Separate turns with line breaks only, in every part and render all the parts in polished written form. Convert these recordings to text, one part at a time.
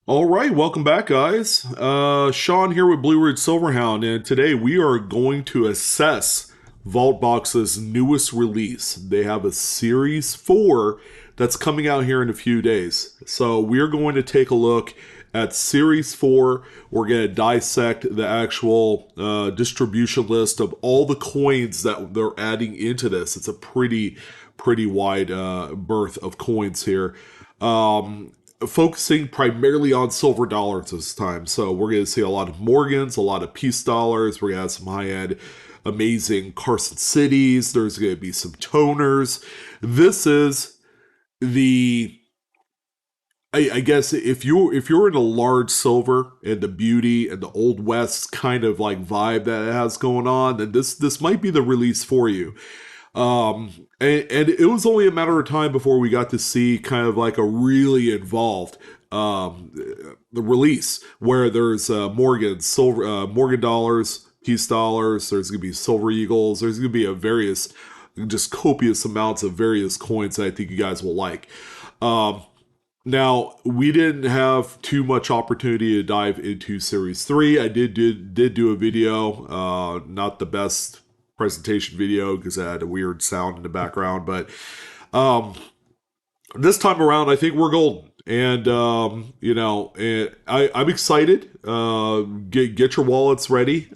All right, welcome back, guys. Sean here with BlueRidgeSilverhound, and today we are going to assess VaultBox's newest release. They have a Series 4 that's coming out here in a few days. So we're going to take a look at Series 4. We're going to dissect the actual distribution list of all the coins that they're adding into this. It's a pretty wide berth of coins here. Focusing primarily on silver dollars this time. So we're going to see a lot of Morgans, a lot of peace dollars. We're going to have some high-end, amazing Carson cities. There's going to be some toners. This is the I guess if you're in a large silver and the beauty and the old west kind of like vibe that it has going on, then this might be the release for you. And it was only a matter of time before we got to see kind of like a really involved the release where there's Morgan silver Morgan dollars, peace dollars. There's gonna be silver eagles. There's gonna be a various just copious amounts of various coins that I think you guys will like. Um, Now, we didn't have too much opportunity to dive into Series 3. I did do a video, not the best presentation video because I had a weird sound in the background, but um, this time around, I think we're golden. And I'm excited. Get your wallets ready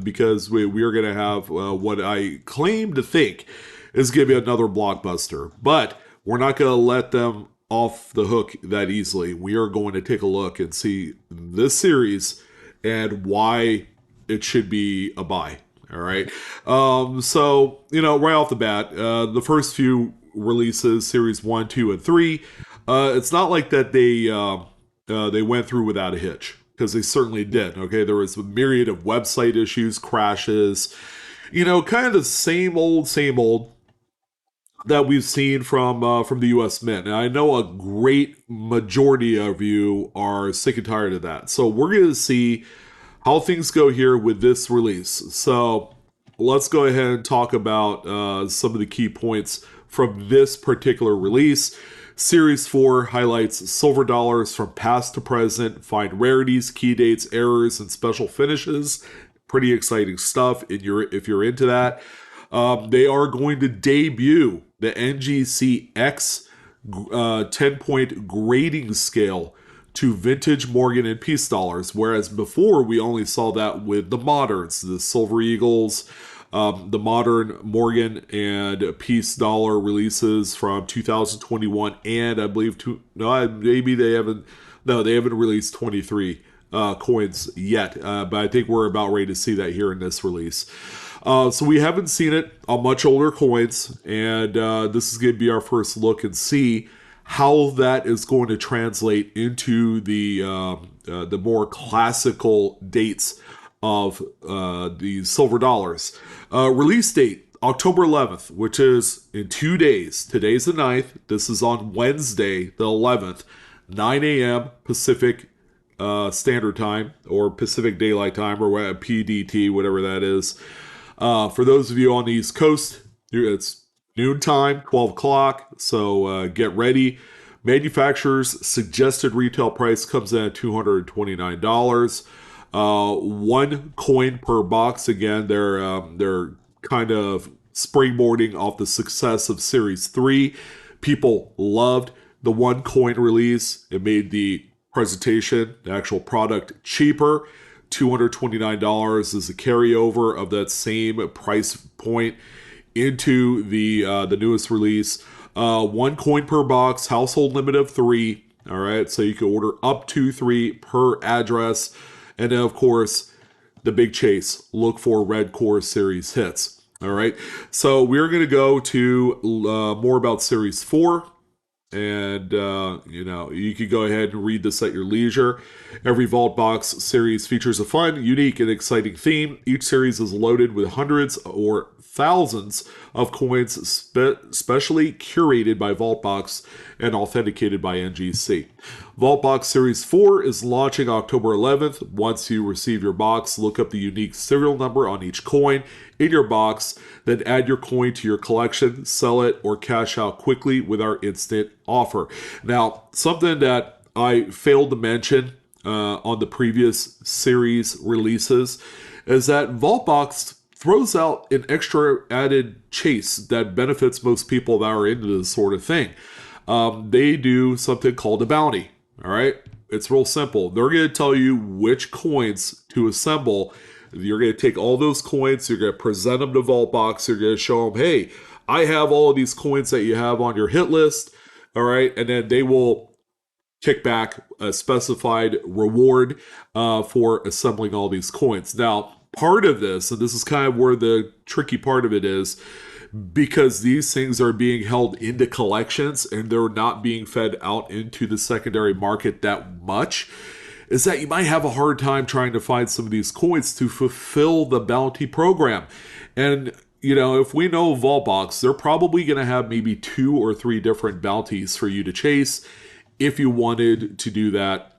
because we are going to have what I claim to think is going to be another blockbuster. But we're not going to let them off the hook that easily. We are going to take a look and see this series and why it should be a buy. All right. Right off the bat, the first few releases, Series 1, 2, and 3, it's not like that they went through without a hitch, because they certainly did. Okay. There was a myriad of website issues, crashes, kind of the same old that we've seen from the U.S. Mint. And I know a great majority of you are sick and tired of that. So we're going to see how things go here with this release. So let's go ahead and talk about some of the key points from this particular release. Series 4 highlights silver dollars from past to present, find rarities, key dates, errors, and special finishes. Pretty exciting stuff if you're into that. They are going to debut the NGC-X 10-point grading scale to vintage Morgan and peace dollars, whereas before we only saw that with the moderns, the Silver Eagles, the modern Morgan and peace dollar releases from 2021, and I believe maybe they haven't. No, they haven't released 23 coins yet, but I think we're about ready to see that here in this release. So we haven't seen it on much older coins, and this is going to be our first look and see how that is going to translate into the more classical dates of the silver dollars. Release date October 11th, which is in 2 days. Today's the 9th. This is on Wednesday, the 11th, 9 a.m. Pacific Standard Time, or Pacific Daylight Time, or PDT, whatever that is. For those of you on the East Coast, it's noontime, 12 o'clock, so get ready. Manufacturer's suggested retail price comes in at $229. One coin per box. Again, they're kind of springboarding off the success of Series 3. People loved the one coin release. It made the presentation, the actual product, cheaper. $229 is a carryover of that same price point into the newest release. One coin per box, household limit of 3. All right, so you can order up to 3 per address. And then, of course, the big chase. Look for Red Core Series hits. All right, so we're going to go to more about Series 4. And, you can go ahead and read this at your leisure. Every VaultBox series features a fun, unique, and exciting theme. Each series is loaded with hundreds or thousands of coins specially curated by VaultBox and authenticated by NGC. VaultBox Series 4 is launching October 11th. Once you receive your box, look up the unique serial number on each coin in your box, then add your coin to your collection, sell it, or cash out quickly with our instant offer. Now, something that I failed to mention on the previous series releases is that VaultBox throws out an extra added chase that benefits most people that are into this sort of thing. They do something called a bounty. All right, it's real simple. They're going to tell you which coins to assemble. You're going to take all those coins, you're going to present them to VaultBox, you're going to show them, hey, I have all of these coins that you have on your hit list. All right, and then they will kick back a specified reward for assembling all these coins. Now, part of this, and this is kind of where the tricky part of it is, because these things are being held into collections and they're not being fed out into the secondary market that much, is that you might have a hard time trying to find some of these coins to fulfill the bounty program. And if we know VaultBox, they're probably going to have maybe 2 or 3 different bounties for you to chase if you wanted to do that.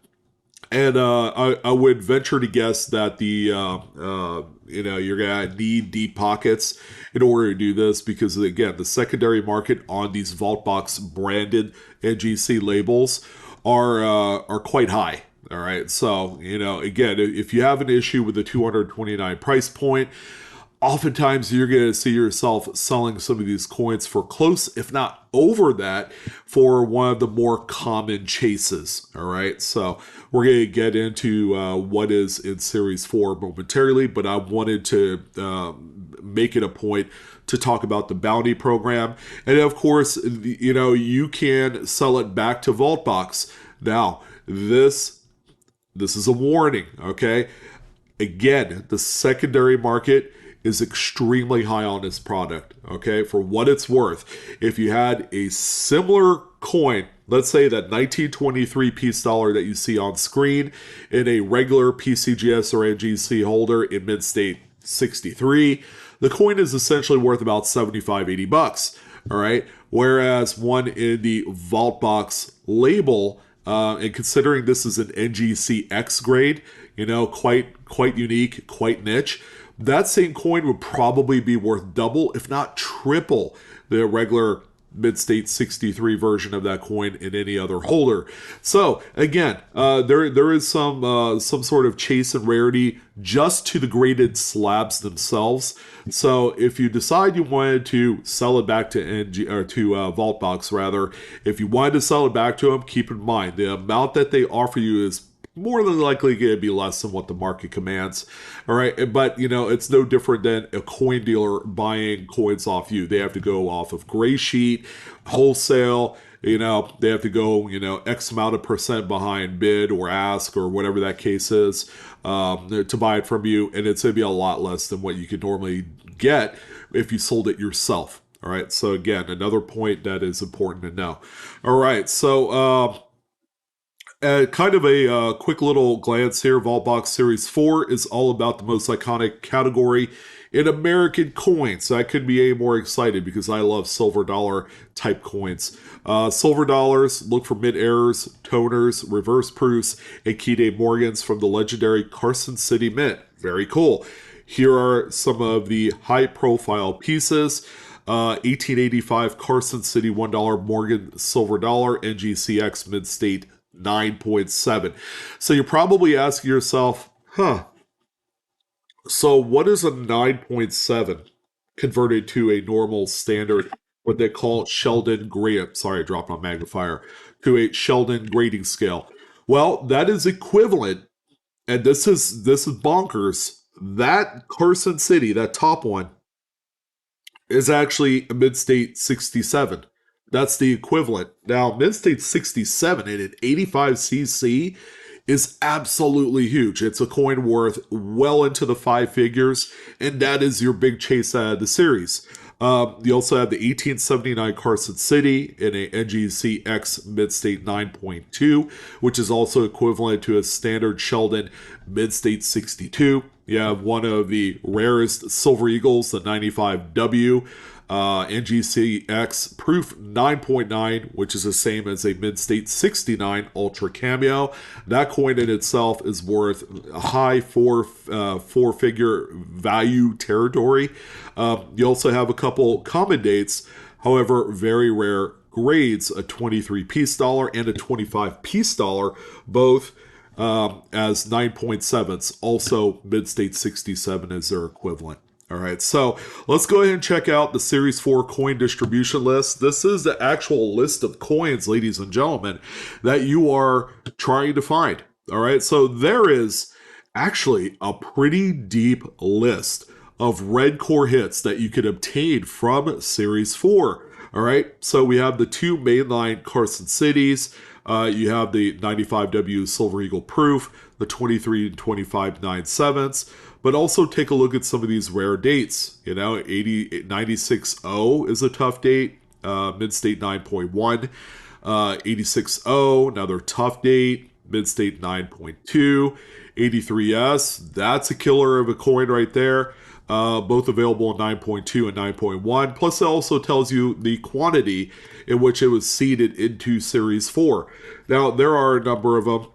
And I would venture to guess that you're gonna need deep pockets in order to do this, because again, the secondary market on these VaultBox branded NGC labels are quite high. All right, so again, if you have an issue with the $229 price point, oftentimes you're going to see yourself selling some of these coins for close, if not over that, for one of the more common chases. All right, so we're going to get into what is in Series 4 momentarily, but I wanted to make it a point to talk about the bounty program. And of course, you can sell it back to VaultBox. Now, this is a warning, okay? Again, the secondary market is extremely high on this product, okay? For what it's worth, if you had a similar coin, let's say that 1923 piece dollar that you see on screen in a regular PCGS or NGC holder in mid-state 63, the coin is essentially worth about $75-$80, all right? Whereas one in the VaultBox label, and considering this is an NGC X grade, quite unique, quite niche, that same coin would probably be worth double, if not triple, the regular mid-state 63 version of that coin in any other holder. So again, there is some sort of chase and rarity just to the graded slabs themselves. So if you decide you wanted to sell it back to VaultBox rather, if you wanted to sell it back to them, keep in mind the amount that they offer you is more than likely going to be less than what the market commands. All right. But, it's no different than a coin dealer buying coins off you. They have to go off of gray sheet, wholesale. They have to go, X amount of percent behind bid or ask or whatever that case is to buy it from you. And it's going to be a lot less than what you could normally get if you sold it yourself. All right. So again, another point that is important to know. All right. So, kind of a quick little glance here. VaultBox Series 4 is all about the most iconic category in American coins. I couldn't be any more excited because I love silver dollar type coins. Silver dollars, look for mid-errors, toners, reverse proofs, and keyday Morgans from the legendary Carson City Mint. Very cool. Here are some of the high-profile pieces. 1885 Carson City $1 Morgan silver dollar, NGCX mid-state 9.7. So you're probably asking yourself, so what is a 9.7 converted to a normal standard, what they call Sheldon grading? Sorry, I dropped my magnifier. To a Sheldon grading scale. Well, that is equivalent, and this is bonkers. That Carson City, that top one, is actually a mid-state 67. That's the equivalent. Now, mid-state 67 and an 85cc is absolutely huge. It's a coin worth well into the 5 figures, and that is your big chase out of the series. You also have the 1879 Carson City in a NGC X mid-state 9.2, which is also equivalent to a standard Sheldon mid-state 62. You have one of the rarest Silver Eagles, the 95W, NGCX Proof 9.9, which is the same as a mid-state 69 Ultra Cameo. That coin in itself is worth a high four-figure value territory. You also have a couple common dates, however, very rare grades, a 23 piece dollar and a 25 piece dollar, both as 9.7s. Also, Mid-State 67 is their equivalent. All right, so let's go ahead and check out the Series 4 coin distribution list. This is the actual list of coins, ladies and gentlemen, that you are trying to find. All right, so there is actually a pretty deep list of red core hits that you could obtain from Series 4. All right, so we have the two mainline Carson Cities. You have the 95W Silver Eagle Proof, the 23 and 25 9/7s, but also take a look at some of these rare dates. You know, 96.0 is a tough date, Mid-State 9.1, 86.0, another tough date, Mid-State 9.2, 83S, that's a killer of a coin right there. Both available in 9.2 and 9.1. Plus, it also tells you the quantity in which it was seeded into Series 4. Now, there are a number of them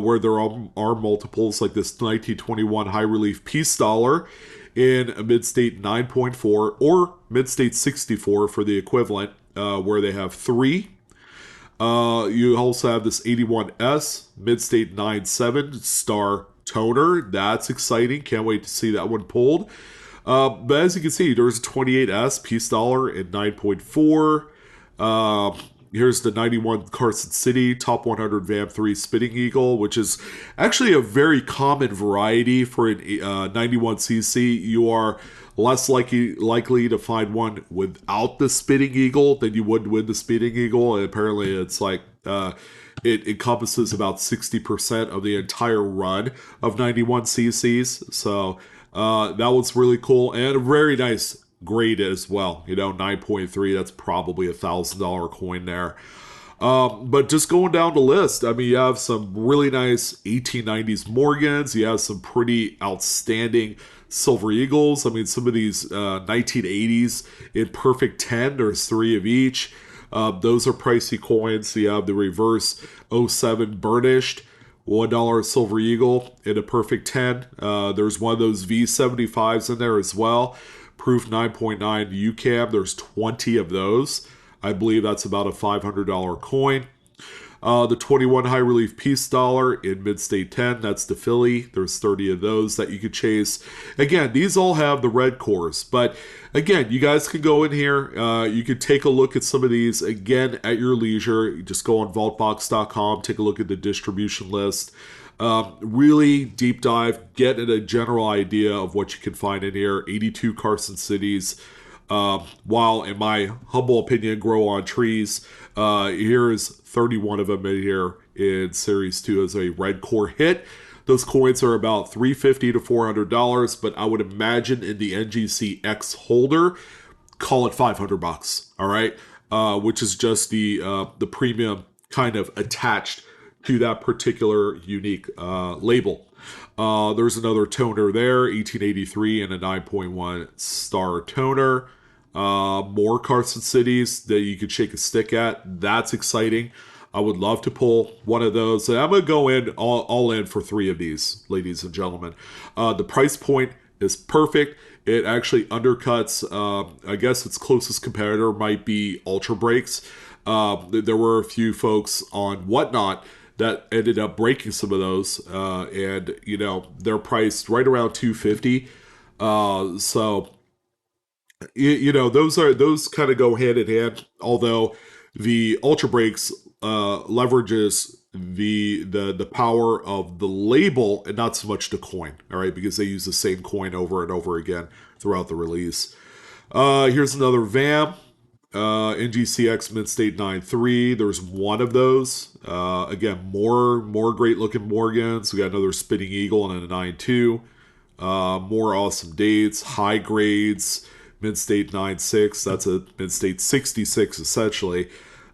where there are multiples, like this 1921 High Relief Peace Dollar in a Mid-State 9.4 or Mid-State 64 for the equivalent, where they have 3. You also have this 81S Mid-State 9.7 Star Toner. That's exciting. Can't wait to see that one pulled. But as you can see, there's a 28S Peace Dollar in 9.4. Here's the 91 Carson City Top 100 VAM3 Spitting Eagle, which is actually a very common variety for an 91cc. You are less likely to find one without the Spitting Eagle than you would with the Spitting Eagle. And apparently it's like it encompasses about 60% of the entire run of 91cc's. So that was really cool and a very nice grade as well. You know, 9.3, that's probably $1,000 coin there. But just going down the list, I mean, you have some really nice 1890s Morgans. You have some pretty outstanding Silver Eagles. I mean, some of these 1980s in perfect 10, there's 3 of each. Those are pricey coins. So you have the reverse '07 burnished $1 Silver Eagle in a perfect 10. There's one of those V75s in there as well. Proof 9.9 UCAM. There's 20 of those. I believe that's about a $500 coin. The 21 High Relief Peace Dollar in Mid-State 10, that's the Philly. There's 30 of those that you could chase. Again, these all have the red cores, but again, you guys can go in here. You can take a look at some of these again at your leisure. You just go on VaultBox.com, take a look at the distribution list. Really deep dive, get a general idea of what you can find in here. 82 Carson Cities. While in my humble opinion grow on trees, here's 31 of them in here in Series 2 as a red core hit. Those coins are about $350 to $400, but I would imagine in the NGC X holder, call it $500, all right? Which is just the premium kind of attached to that particular unique label. There's another toner there, 1883 and a 9.1 star toner. More Carson Cities that you could shake a stick at. That's exciting. I would love to pull one of those. And I'm going to go in all in for 3 of these, ladies and gentlemen. The price point is perfect. It actually undercuts, I guess its closest competitor might be Ultra Breaks. There were a few folks on Whatnot that ended up breaking some of those. And, you know, they're priced right around $250. So... You know, those kind of go hand in hand, although the Ultra Breaks leverages the power of the label and not so much the coin, all right, because they use the same coin over and over again throughout the release. Here's another VAM, NGCX Mid-State 9.3. There's one of those. Again, more great looking Morgans. We got another Spitting Eagle and a 9.2. More awesome dates, high grades. Mid-State 9.6, that's a Mid-State 66 essentially.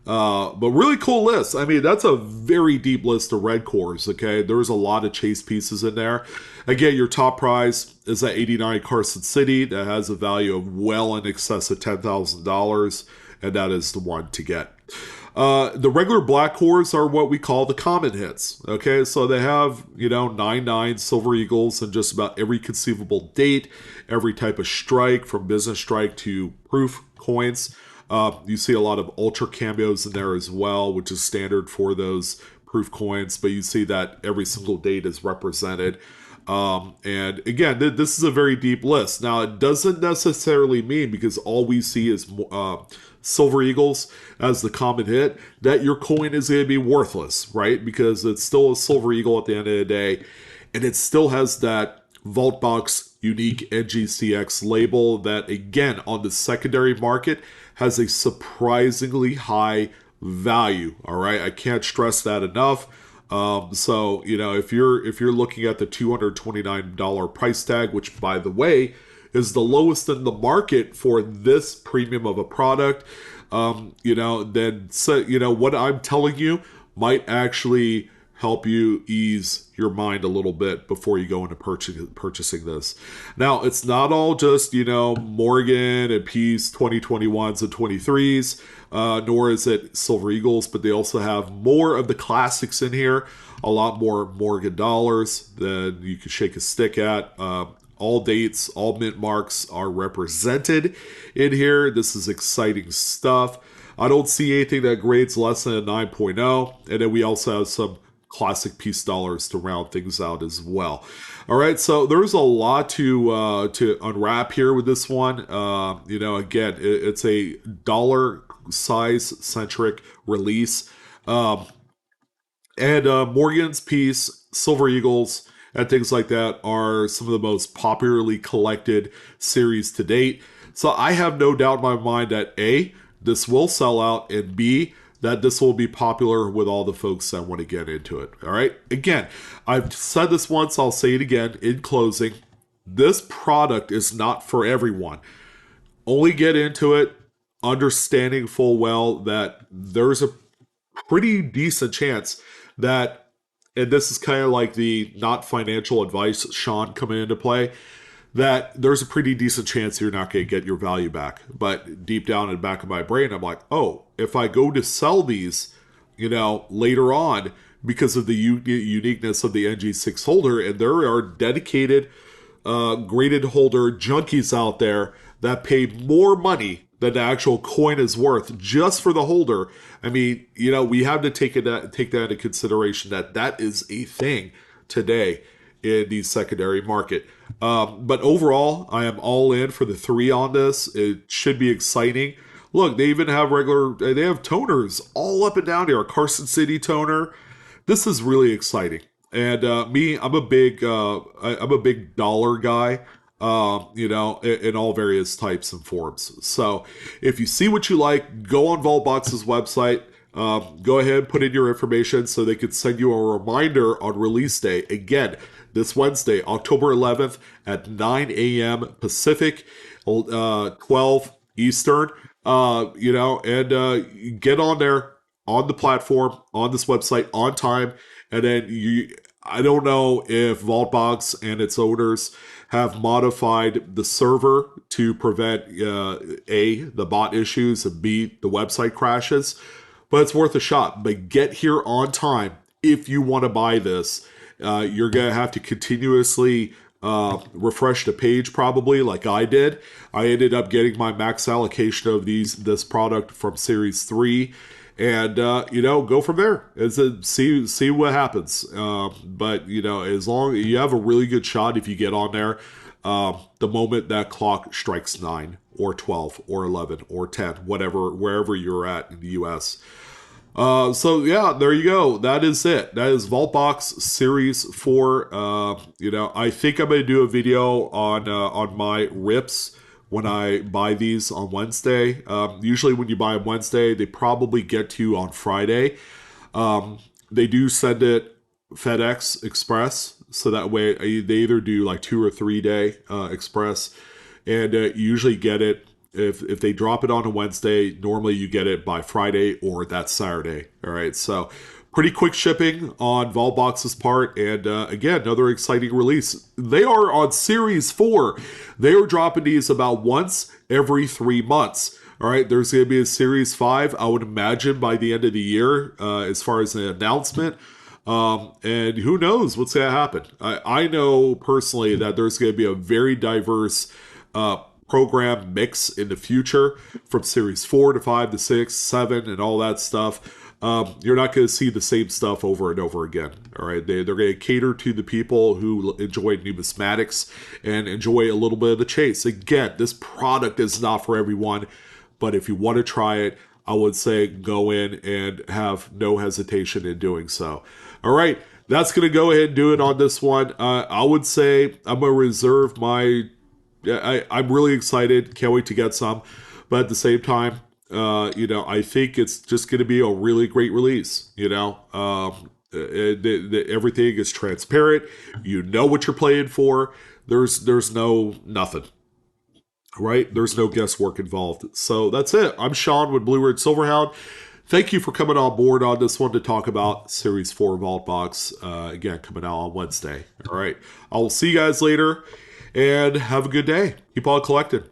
But really cool list. I mean, that's a very deep list of red cores, okay? There's a lot of chase pieces in there. Again, your top prize is that 89 Carson City that has a value of well in excess of $10,000, and that is the one to get. The regular black cores are what we call the common hits. Okay, so they have, you know, 9.9 Silver Eagles and just about every conceivable date, every type of strike from business strike to proof coins. You see a lot of ultra cameos in there as well, which is standard for those proof coins, but you see that every single date is represented. And again, this is a very deep list. Now, it doesn't necessarily mean, because all we see is Silver Eagles as the common hit, that your coin is going to be worthless, right? Because it's still a Silver Eagle at the end of the day, and it still has that VaultBox unique NGCX label that, again, on the secondary market has a surprisingly high value. All right, I can't stress that enough. So if you're looking at the $229 price tag, which by the way is the lowest in the market for this premium of a product, then what I'm telling you might actually help you ease your mind a little bit before you go into purchasing this. Now, it's not all just, Morgan and Peace 2021s and 23s, nor is it Silver Eagles, but they also have more of the classics in here, a lot more Morgan dollars than you can shake a stick at. All dates, all mint marks are represented in here. This is exciting stuff. I don't see anything that grades less than a 9.0. And then we also have some classic peace dollars to round things out as well. All right, so there's a lot to unwrap here with this one. Again, it's a dollar size centric release. And Morgan's Peace, Silver Eagles, and things like that are some of the most popularly collected series to date. So I have no doubt in my mind that A, this will sell out, and B, that this will be popular with all the folks that want to get into it. All right. Again, I've said this once, I'll say it again in closing. This product is not for everyone. Only get into it understanding full well that there's a pretty decent chance that, and this is kind of like the not financial advice Sean coming into play, that there's a pretty decent chance you're not going to get your value back. But deep down in the back of my brain, I'm like, oh, if I go to sell these, later on, because of the uniqueness of the NG6 holder, and there are dedicated graded holder junkies out there that pay more money than the actual coin is worth just for the holder. I mean, we have to take that into consideration that is a thing today in the secondary market. But overall, I am all in for the 3 on this. It should be exciting. Look, they even have they have toners all up and down here. A Carson City toner. This is really exciting. And I'm a big dollar guy. In all various types and forms. So if you see what you like, go on VaultBox's website. Go ahead, put in your information so they can send you a reminder on release day. Again, this Wednesday, October 11th at 9 a.m. Pacific, 12 Eastern. And get on there, on the platform, on this website, on time. And then I don't know if VaultBox and its owners have modified the server to prevent A, the bot issues, and B, the website crashes. But it's worth a shot. But get here on time if you want to buy this. You're going to have to continuously refresh the page probably like I did. I ended up getting my max allocation of this product from Series 3. And, go from there. See what happens. But, as long as you have a really good shot if you get on there, the moment that clock strikes 9 or 12 or 11 or 10, wherever you're at in the U.S. So yeah, there you go. That is it. That is VaultBox Series 4. I think I'm going to do a video on my rips when I buy these on Wednesday. Usually when you buy on Wednesday, they probably get to you on Friday. They do send it FedEx Express, so that way they either do like 2 or 3 day express, and you usually get it. If they drop it on a Wednesday, normally you get it by Friday or that Saturday. All right, so pretty quick shipping on VaultBox's part. And again, another exciting release. They are on Series 4. They are dropping these about once every 3 months. All right, there's going to be a Series 5, I would imagine, by the end of the year as far as an announcement. And who knows what's going to happen. I know personally that there's going to be a very diverse program mix in the future from series 4 to 5 to 6, 7, and all that stuff. You're not going to see the same stuff over and over again. All right, they're going to cater to the people who enjoy numismatics and enjoy a little bit of the chase. Again, this product is not for everyone, but if you want to try it, I would say go in and have no hesitation in doing so. All right, that's going to go ahead and do it on this one. I would say I'm going to reserve my. I'm really excited. Can't wait to get some, but at the same time, I think it's just going to be a really great release. Everything is transparent. You know what you're playing for. There's no nothing, right? There's no guesswork involved. So that's it. I'm Sean with Blue Ridge Silverhound. Thank you for coming on board on this one to talk about Series 4 VaultBox. Again, coming out on Wednesday. All right. I will see you guys later, and have a good day. Keep on collecting.